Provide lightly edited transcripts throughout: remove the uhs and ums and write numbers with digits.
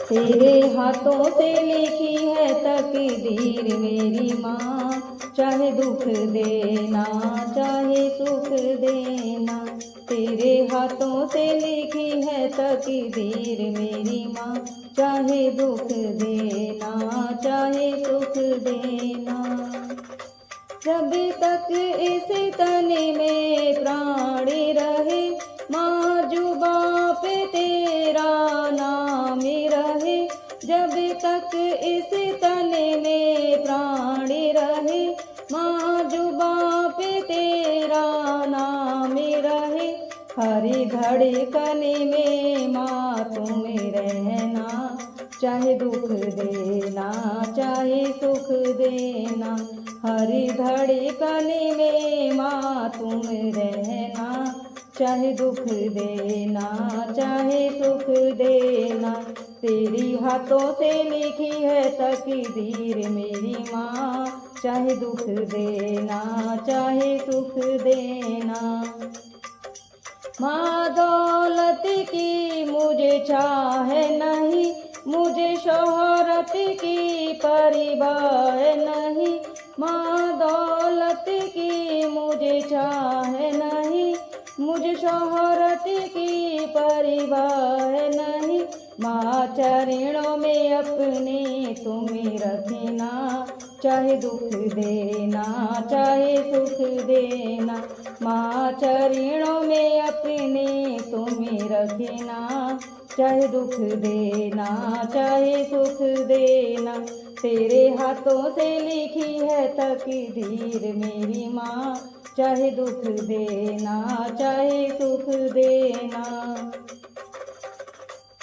तेरे हाथों से लिखी है तकदीर मेरी माँ, चाहे दुख देना चाहे सुख देना। तेरे हाथों से लिखी है तकदीर मेरी माँ, चाहे दुख देना चाहे सुख देना। जब तक इस तन में प्राण रहे माँ, जुबां पे तेरा नाम रहे। जब तक इस तन में प्राण रहे माँ, जुबां पे तेरा नाम रहे। हर धड़कन में माँ तुम रहना, चाहे दुख देना चाहे सुख देना। हर धड़कन में माँ तुम रहना, चाहे दुख देना चाहे सुख देना। तेरी हाथों से लिखी है तकदीर मेरी माँ, चाहे दुख देना चाहे सुख देना। माँ दौलत की मुझे चाह नहीं, मुझे शोहरत की परवाह नहीं। माँ दौलत की मुझे चाह नहीं, मुझे शोहरत की परवाह नहीं। माँ चरणों में अपने तुम्हें रखना, चाहे दुख देना चाहे सुख देना। माँ चरणों में अपने तुम्हें रखना, चाहे दुख देना चाहे सुख देना। तेरे हाथों से लिखी है तकदीर मेरी माँ, चाहे दुख देना चाहे सुख देना।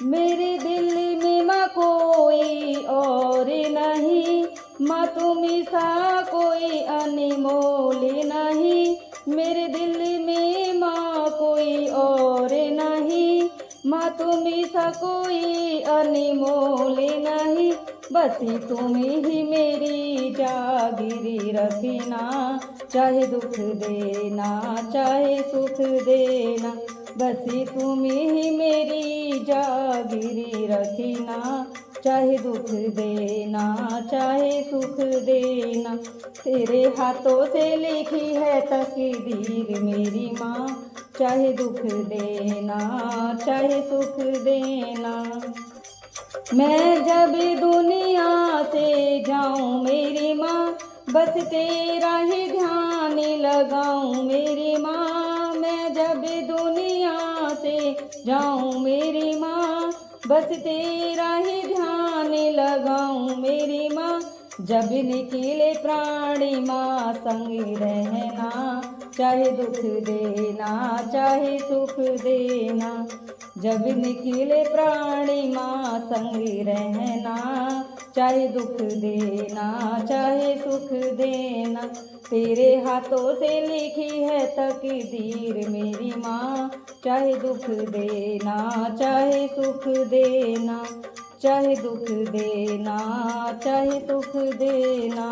मेरे दिल में माँ कोई और नहीं, माँ तुम सा कोई अनमोल नहीं। मेरे दिल में माँ कोई और नहीं, माँ तुम सा कोई अनमोल नहीं। बस तुम ही मेरी जागीरी रखना, चाहे दुख देना चाहे सुख देना। बस तुम ही मेरी जागीरी रखना, चाहे दुख देना चाहे सुख देना। तेरे हाथों से लिखी है तकदीर मेरी माँ, चाहे दुख देना चाहे सुख देना। मैं जब दुनिया से जाऊं मेरी माँ, बस तेरा ही ध्यान लगाऊं मेरी माँ। मैं जब दुनिया से जाऊं मेरी माँ, बस तेरा ही ध्यान लगाऊं मेरी माँ। जब निकले प्राणी माँ संग रहना, चाहे दुख देना चाहे सुख देना। जब निकले प्राणी माँ संग रहना, चाहे दुख देना चाहे सुख देना। तेरे हाथों से लिखी है तकदीर मेरी माँ, चाहे दुख देना चाहे सुख देना। चाहे दुख देना चाहे सुख देना।